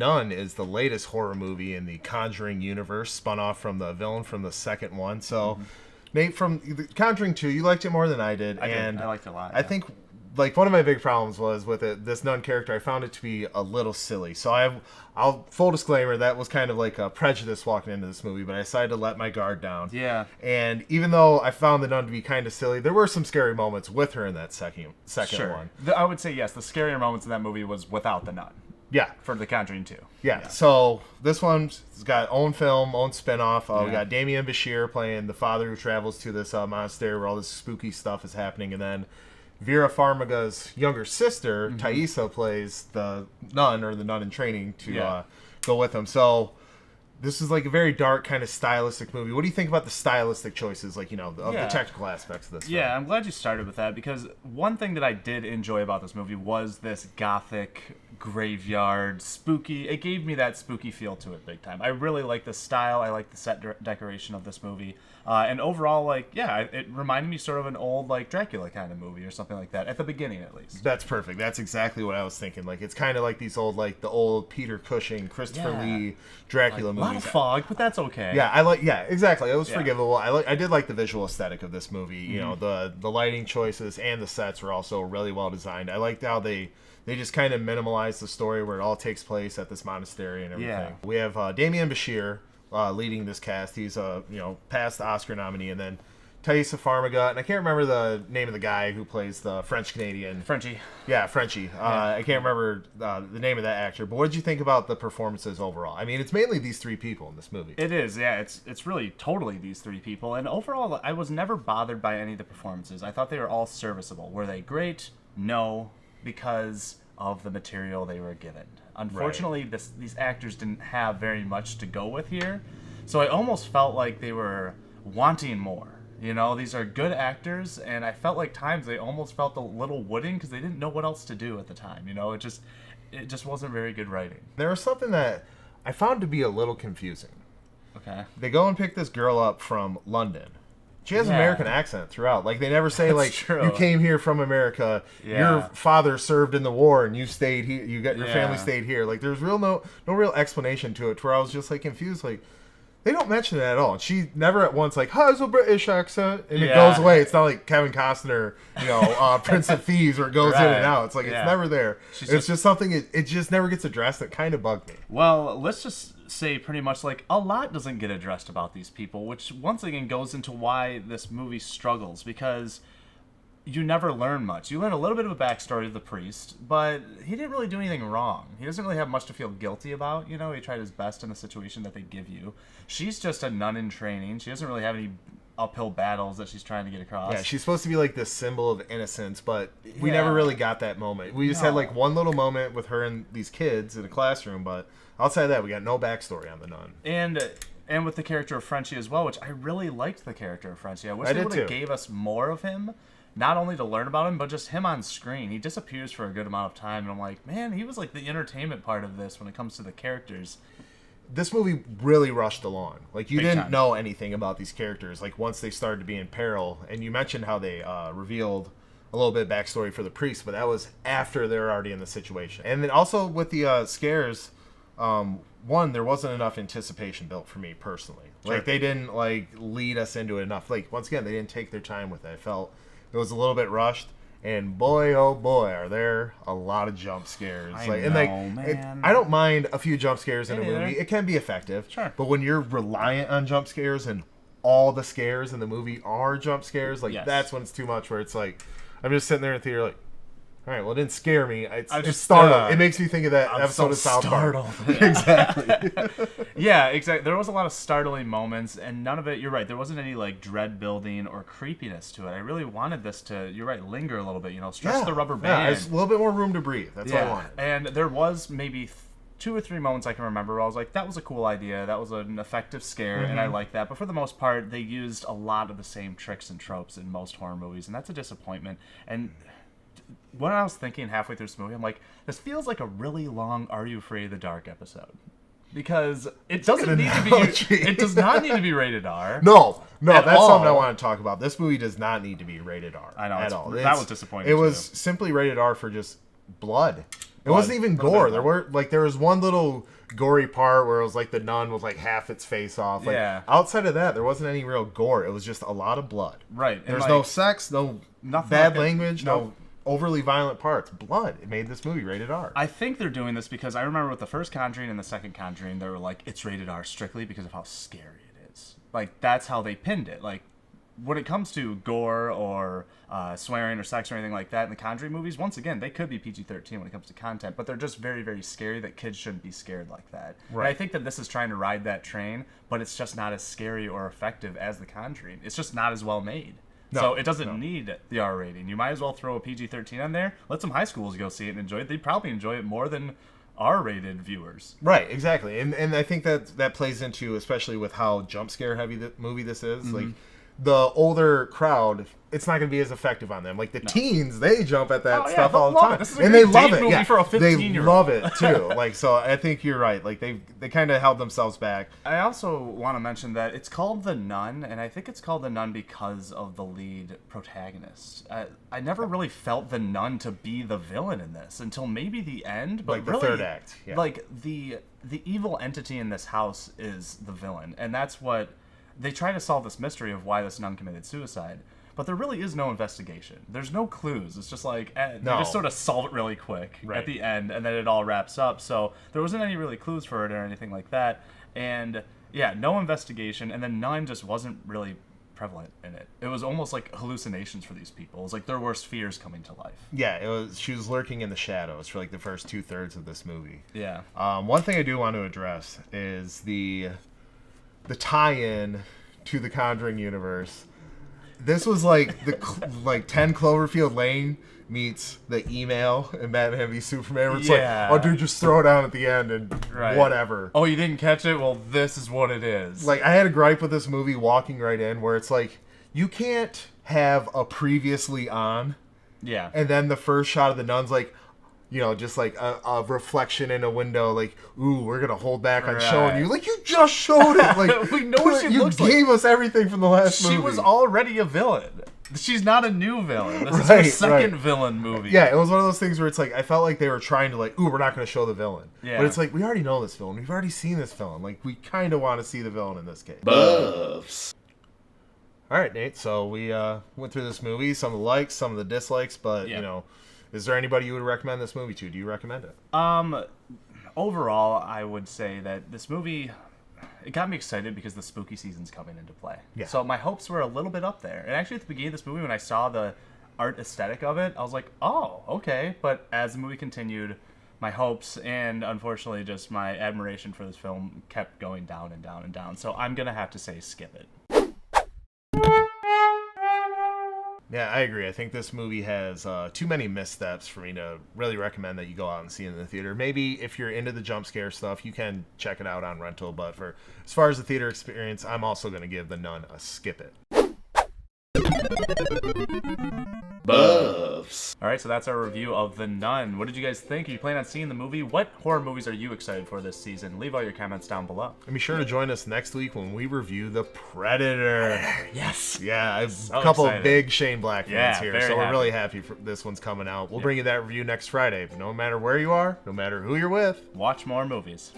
Nun is the latest horror movie in the Conjuring universe, spun off from the villain from the second one. So, Nate, from the Conjuring 2, you liked it more than I did. I liked it a lot. I think, like, one of my big problems was with it, this nun character, I found it to be a little silly. So I'll full disclaimer, that was kind of like a prejudice walking into this movie, but I decided to let my guard down. Yeah. And even though I found the nun to be kind of silly, there were some scary moments with her in that second one. I would say yes. The scarier moments in that movie was without the nun. Yeah. For the Conjuring 2. Yeah. So this one's got own film, own spinoff. We got Damien Bashir playing the father who travels to this monastery where all this spooky stuff is happening, and then Vera Farmiga's younger sister, Thaisa, plays the nun, or the nun in training, to go with him. So this is like a very dark kind of stylistic movie. What do you think about the stylistic choices, like, of the technical aspects of this film? Yeah, I'm glad you started with that, because one thing that I did enjoy about this movie was this gothic, graveyard, spooky. It gave me that spooky feel to it big time. I really like the style. I like the set decoration of this movie. And overall, it reminded me sort of an old, Dracula kind of movie or something like that, at the beginning at least. That's perfect. That's exactly what I was thinking. Like, it's kind of like these old, the old Peter Cushing, Christopher Lee, Dracula movies. A lot of fog, but that's okay. Yeah, exactly. It was forgivable. I did like the visual aesthetic of this movie. You know, the lighting choices and the sets were also really well designed. I liked how they just kind of minimalized the story where it all takes place at this monastery and everything. Yeah. We have Damien Bashir leading this cast. He's a past Oscar nominee, and then Thaisa Farmiga, and I can't remember the name of the guy who plays the French Canadian. Frenchie. Yeah, Frenchie. I can't remember the name of that actor. But what did you think about the performances overall? I mean, it's mainly these three people in this movie. It is, yeah. It's really totally these three people, and overall, I was never bothered by any of the performances. I thought they were all serviceable. Were they great? No, because of the material they were given. Unfortunately, these actors didn't have very much to go with here, so I almost felt like they were wanting more. These are good actors, and I felt like times they almost felt a little wooden because they didn't know what else to do at the time. It just wasn't very good writing. There was something that I found to be a little confusing. Okay. They go and pick this girl up from London. She has an American accent throughout. Like, they never say, you came here from America, your father served in the war, and you stayed here, your family stayed here. Like, there's no real explanation to it, to where I was just, confused. Like, they don't mention it at all. And she never at once, has a British accent, and it goes away. It's not like Kevin Costner, Prince of Thieves, where it goes in and out. It's like, it's never there. It's just something, it just never gets addressed. That kind of bugged me. Well, let's just say pretty much a lot doesn't get addressed about these people, which once again goes into why this movie struggles, because you never learn much. You learn a little bit of a backstory of the priest, but he didn't really do anything wrong. He doesn't really have much to feel guilty about. He tried his best in the situation that they give you. She's just a nun in training. She doesn't really have any uphill battles that she's trying to get across. Yeah, she's supposed to be this symbol of innocence, but we never really got that moment. We just had one little moment with her and these kids in a classroom, but outside of that, we got no backstory on the nun. And with the character of Frenchie as well, which I really liked the character of Frenchie. I wish they would have gave us more of him, not only to learn about him, but just him on screen. He disappears for a good amount of time, and I'm like, man, he was the entertainment part of this when it comes to the characters. This movie really rushed along. You didn't know anything about these characters, once they started to be in peril. And you mentioned how they revealed a little bit of backstory for the priest, but that was after they're already in the situation. And then also with the scares, one, there wasn't enough anticipation built for me personally. Sure. They didn't lead us into it enough. Once again, they didn't take their time with it. I felt it was a little bit rushed. And boy, oh boy, are there a lot of jump scares. Man. I don't mind a few jump scares in a movie. Either. It can be effective. Sure. But when you're reliant on jump scares and all the scares in the movie are jump scares, that's when it's too much, where it's I'm just sitting there in the theater all right, well, it didn't scare me. It's startled. It makes me think of that episode of South Park. Exactly. Yeah, exactly. There was a lot of startling moments, and none of it, you're right, there wasn't any, dread building or creepiness to it. I really wanted this to, you're right, linger a little bit, stretch the rubber band. Yeah, there's a little bit more room to breathe. That's what I wanted. And there was maybe 2 or 3 moments I can remember where I was like, that was a cool idea. That was an effective scare, and I like that. But for the most part, they used a lot of the same tricks and tropes in most horror movies, and that's a disappointment. And when I was thinking halfway through this movie, I'm like, this feels like a really long Are You Afraid of the Dark episode. Because it doesn't need to be, it does not need to be rated R. No, that's something I want to talk about. This movie does not need to be rated R. I know, at all. That was disappointing. It was simply rated R for just blood. It wasn't even gore. There was one little gory part where it was like the nun with like half its face off. Like, yeah. Outside of that, there wasn't any real gore. It was just a lot of blood. Right. There's no sex, no bad language, no overly violent parts. Blood. It made this movie rated R. I think they're doing this because I remember with the first Conjuring and the second Conjuring, they were like, it's rated R strictly because of how scary it is. Like, that's how they pinned it. Like, when it comes to gore or swearing or sex or anything like that in the Conjuring movies, once again, they could be PG-13 when it comes to content, but they're just very, very scary that kids shouldn't be scared like that. Right. And I think that this is trying to ride that train, but it's just not as scary or effective as the Conjuring. It's just not as well made. So it doesn't need the R rating. You might as well throw a PG-13 on there. Let some high schools go see it and enjoy it. They'd probably enjoy it more than R-rated viewers. Right, exactly. And I think that plays into, especially with how jump scare heavy the movie this is. Like, the older crowd, it's not going to be as effective on them. Like the teens, they jump at that stuff all the time, and they love it. Yeah, for a 15-year-old. They love it too. Like, so I think you're right. Like they kind of held themselves back. I also want to mention that it's called The Nun, and I think it's called The Nun because of the lead protagonist. I never really felt the nun to be the villain in this until maybe the end. But like the really, third act. Yeah. Like the evil entity in this house is the villain, and that's what. They try to solve this mystery of why this nun committed suicide, but there really is no investigation. There's no clues. It's just like they just sort of solve it really quick at the end, and then it all wraps up. So there wasn't any really clues for it or anything like that. And yeah, no investigation, and then nun just wasn't really prevalent in it. It was almost like hallucinations for these people. It was like their worst fears coming to life. Yeah, she was lurking in the shadows for like the first 2/3 of this movie. Yeah. One thing I do want to address is the tie-in to the Conjuring universe. This was like like 10 Cloverfield Lane meets the email in Batman v Superman. Where it's like, oh, dude, just throw it down at the end and whatever. Oh, you didn't catch it? Well, this is what it is. Like, I had a gripe with this movie walking right in, where it's like, you can't have a previously on, and then the first shot of the nun's like, you know, just like a reflection in a window, like, ooh, we're gonna hold back on showing you. Like, you just showed it. Like, we know what she looks like. You gave us everything from the last movie. She was already a villain. She's not a new villain. This is her second villain movie. Yeah, it was one of those things where it's like, I felt like they were trying to like, ooh, we're not gonna show the villain. Yeah. But it's like, we already know this villain. We've already seen this villain. Like, we kind of want to see the villain in this case. Buffs. All right, Nate. So we went through this movie, some of the likes, some of the dislikes, but you know. Is there anybody you would recommend this movie to? Do you recommend it? Overall, I would say that this movie, it got me excited because the spooky season's coming into play. Yeah. So my hopes were a little bit up there. And actually at the beginning of this movie, when I saw the art aesthetic of it, I was like, oh, okay. But as the movie continued, my hopes and unfortunately just my admiration for this film kept going down and down and down. So I'm going to have to say skip it. Yeah, I agree. I think this movie has too many missteps for me to really recommend that you go out and see it in the theater. Maybe if you're into the jump scare stuff, you can check it out on rental. But as far as the theater experience, I'm also going to give The Nun a skip it. Buffs. All right, so that's our review of The Nun. What did you guys think? Are you planning on seeing the movie? What horror movies are you excited for this season? Leave all your comments down below. And be sure to join us next week when we review The Predator. Yes. Yeah, a couple of big Shane Black fans here, so we're really happy for this one's coming out. We'll bring you that review next Friday. But no matter where you are, no matter who you're with, watch more movies.